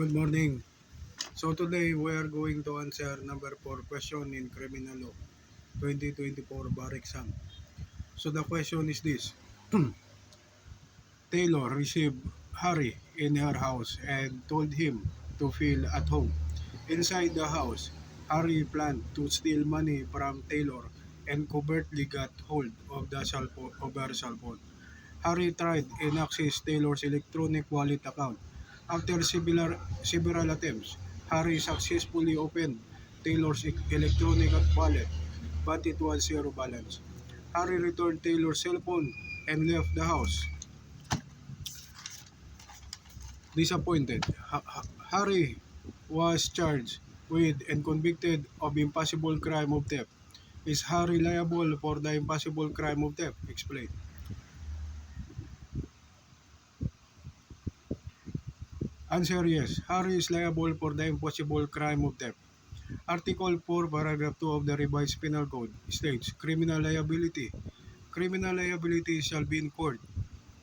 Good morning. So today we are going to answer number 4 question in Criminal Law 2024 bar exam. So the question is this. Taylor received Harry in her house and told him to feel at home. Inside the house, Harry planned to steal money from Taylor and covertly got hold of her cell phone. Harry tried and accessed Taylor's electronic wallet account. After several attempts, Harry successfully opened Taylor's electronic wallet, but it was zero balance. Harry returned Taylor's cell phone and left the house. Disappointed, Harry was charged with and convicted of impossible crime of theft. Is Harry liable for the impossible crime of theft? Explain. Answer yes. Harry is liable for the impossible crime of theft. Article 4, Paragraph 2 of the Revised Penal Code states criminal liability. Criminal liability shall be incurred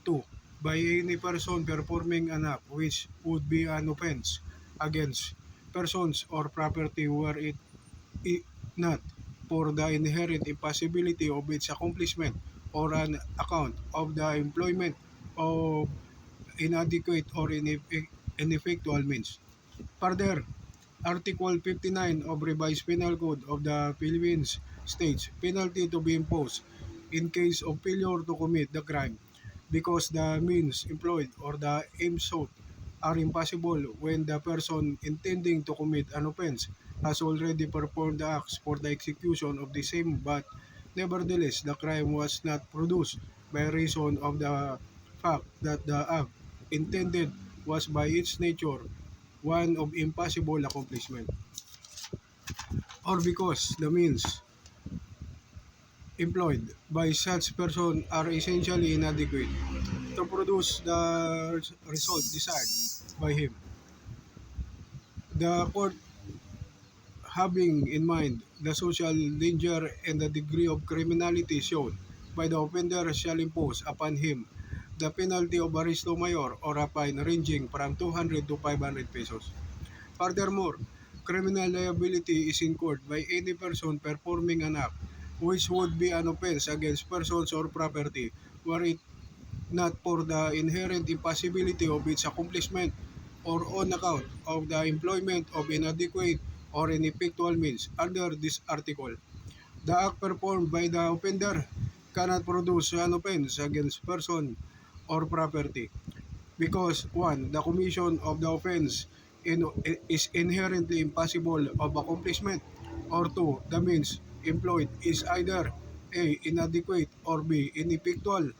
2. By any person performing an act which would be an offense against persons or property were it not for the inherent impossibility of its accomplishment or an account of the employment of inadequate or ineffectual means. Further, Article 59 of Revised Penal Code of the Philippines states penalty to be imposed in case of failure to commit the crime because the means employed or the aims sought are impossible when the person intending to commit an offense has already performed the acts for the execution of the same, but nevertheless the crime was not produced by reason of the fact that the act intended was by its nature one of impossible accomplishment, or because the means employed by such person are essentially inadequate to produce the result desired by him. The court, having in mind the social danger and the degree of criminality shown by the offender, shall impose upon him the penalty of arresto mayor or a fine ranging from 200 to 500 pesos. Furthermore, criminal liability is incurred by any person performing an act which would be an offense against persons or property were it not for the inherent impossibility of its accomplishment or on account of the employment of inadequate or ineffectual means under this article. The act performed by the offender cannot produce an offense against person or property because 1. The commission of the offense is inherently impossible of accomplishment, or 2. The means employed is either A. Inadequate or B. Ineffectual.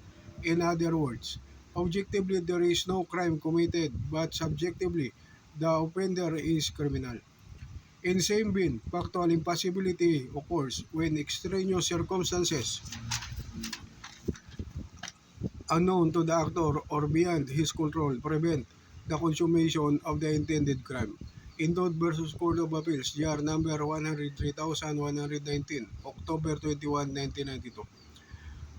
In other words, objectively there is no crime committed, but subjectively the offender is criminal. In same vein, factual impossibility occurs when extraneous circumstances unknown to the actor or beyond his control prevent the consummation of the intended crime. In Dodd versus Court of Appeals, GR number 103,119, October 21, 1992.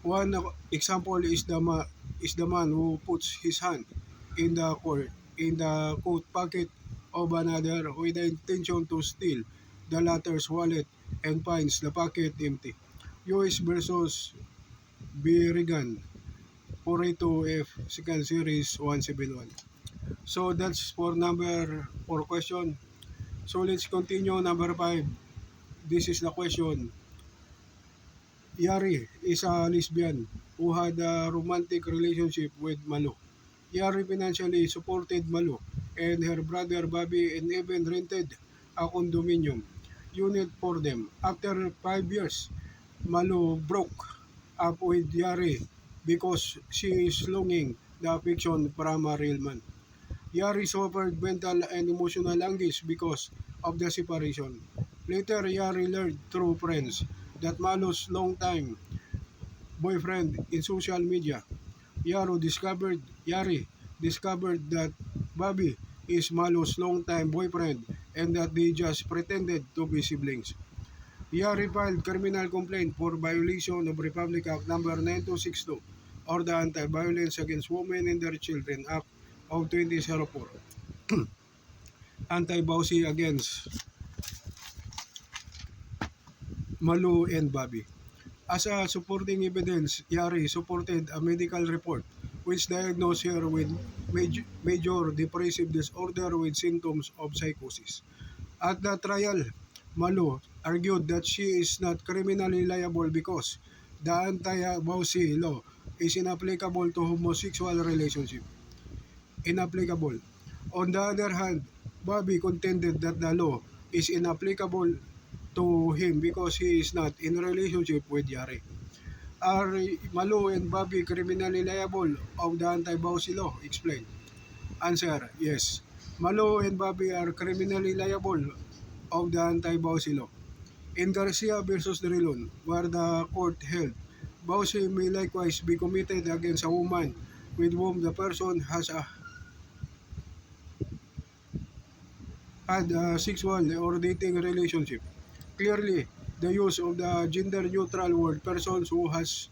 One example is the man who puts his hand in the coat pocket of another with the intention to steal the latter's wallet and finds the pocket empty. US versus Birigan 42F second series 171. So that's for number 4 question. So let's continue number 5. This is the question. Yari is a lesbian who had a romantic relationship with Malu. Yari financially supported Malu and her brother Bobby and even rented a condominium unit for them. After 5 years, Malu broke up with Yari because she is longing the affection from a real man. Yari suffered mental and emotional anguish because of the separation. Later, Yari learned through friends that Malu's longtime boyfriend in social media, Yari discovered that Bobby is Malu's longtime boyfriend and that they just pretended to be siblings. Yari filed criminal complaint for violation of Republic Act No. 9262 or the Anti-Violence Against Women and Their Children Act of 2004. anti-Bausi against Malu and Bobby. As a supporting evidence, Yari supported a medical report which diagnosed her with major depressive disorder with symptoms of psychosis. At the trial, Malu argued that she is not criminally liable because the anti-Bausi law is inapplicable to homosexual relationship. Inapplicable. On the other hand, Bobby contended that the law is inapplicable to him because he is not in a relationship with Yari. Are Malu and Bobby criminally liable of the anti-Bausi law? Explain. Answer, yes. Malu and Bobby are criminally liable of the anti-Bausi law. In Garcia versus Drilon, where the court held, Bausi may likewise be committed against a woman with whom the person has had a sexual or dating relationship. Clearly, the use of the gender-neutral word persons who has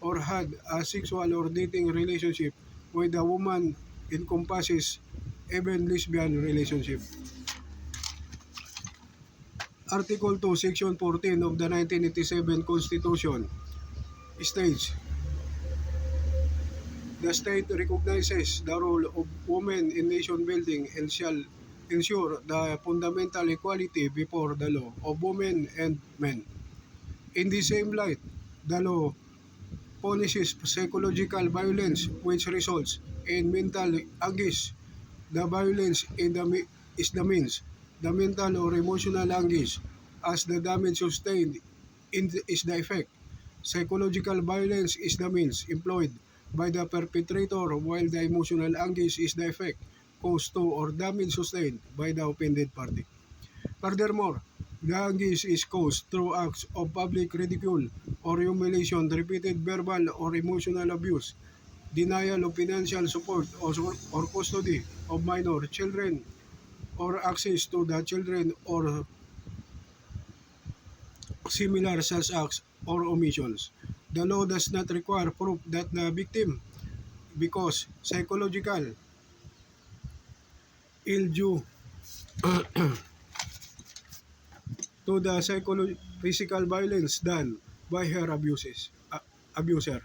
or had a sexual or dating relationship with a woman encompasses even lesbian relationship. Article 2, Section 14 of the 1987 Constitution states, the state recognizes the role of women in nation building and shall ensure the fundamental equality before the law of women and men. In the same light, the law punishes psychological violence which results in mental anguish. The violence is the means. The mental or emotional anguish as the damage sustained is the effect. Psychological violence is the means employed by the perpetrator while the emotional anguish is the effect caused to or damage sustained by the offended party. Furthermore, the anguish is caused through acts of public ridicule or humiliation, repeated verbal or emotional abuse, denial of financial support or custody of minor children, or access to the children, or similar such acts or omissions. The law does not require proof that the victim, because psychological ill due to the physical violence done by her abuser.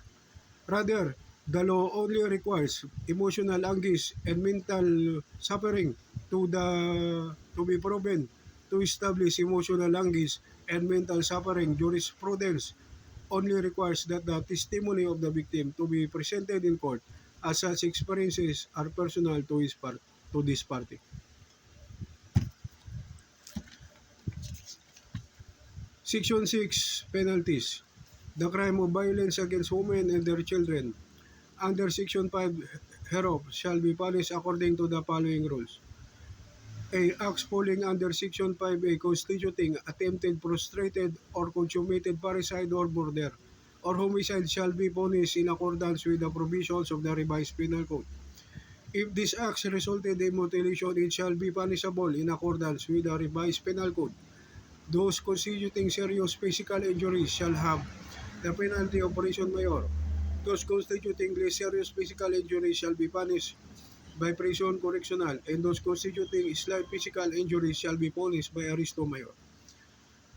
Rather, the law only requires emotional anguish and mental suffering to be proven. To establish emotional anguish and mental suffering, jurisprudence only requires that the testimony of the victim to be presented in court as such experiences are personal to this party. Section 6, Penalties. The crime of violence against women and their children under Section 5 hereof shall be punished according to the following rules. A. Acts falling under Section 5A constituting attempted, frustrated, or consummated parricide or murder or homicide shall be punished in accordance with the provisions of the revised penal code. If these acts resulted in mutilation, it shall be punishable in accordance with the revised penal code. Those constituting serious physical injuries shall have the penalty of prison mayor. Those constituting less serious physical injuries shall be punished by prison correctional, and those constituting slight physical injuries shall be punished by arresto mayor.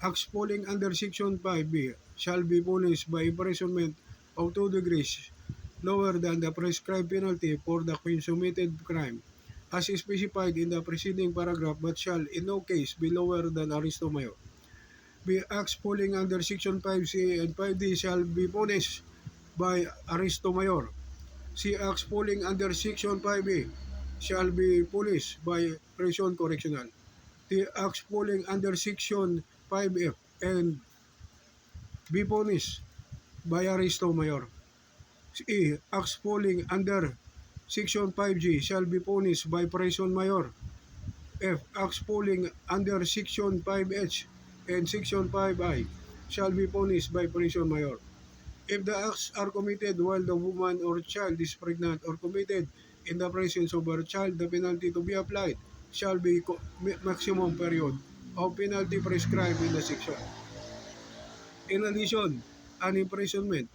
Acts falling under Section 5B shall be punished by imprisonment of 2 degrees lower than the prescribed penalty for the consummated crime, as specified in the preceding paragraph, but shall in no case be lower than arresto mayor. B. Acts falling under Section 5C and 5D shall be punished by arresto mayor. C. Acts falling under Section 5A shall be punished by prison correctional. D. Acts falling under Section 5F and be punished by arresto mayor. E. Acts falling under Section 5G shall be punished by prison mayor. F. Acts falling under Section 5H and Section 5I shall be punished by prison mayor. If the acts are committed while the woman or child is pregnant or committed in the presence of her child, the penalty to be applied shall be maximum period of penalty prescribed in the section. In addition, an imprisonment,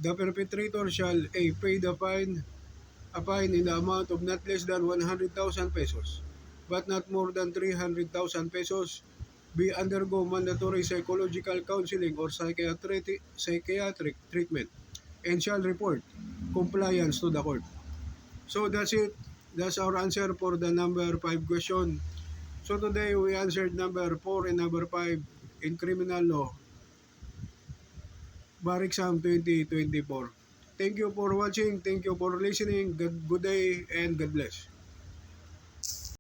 the perpetrator shall A. Pay a fine in the amount of not less than 100,000 pesos. but not more than 300,000 pesos. B. Undergo mandatory psychological counseling or psychiatric treatment and shall report compliance to the court. So that's it. That's our answer for the number 5 question. So today we answered number 4 and number 5 in criminal law, bar exam 2024. Thank you for watching. Thank you for listening. Good day and God bless.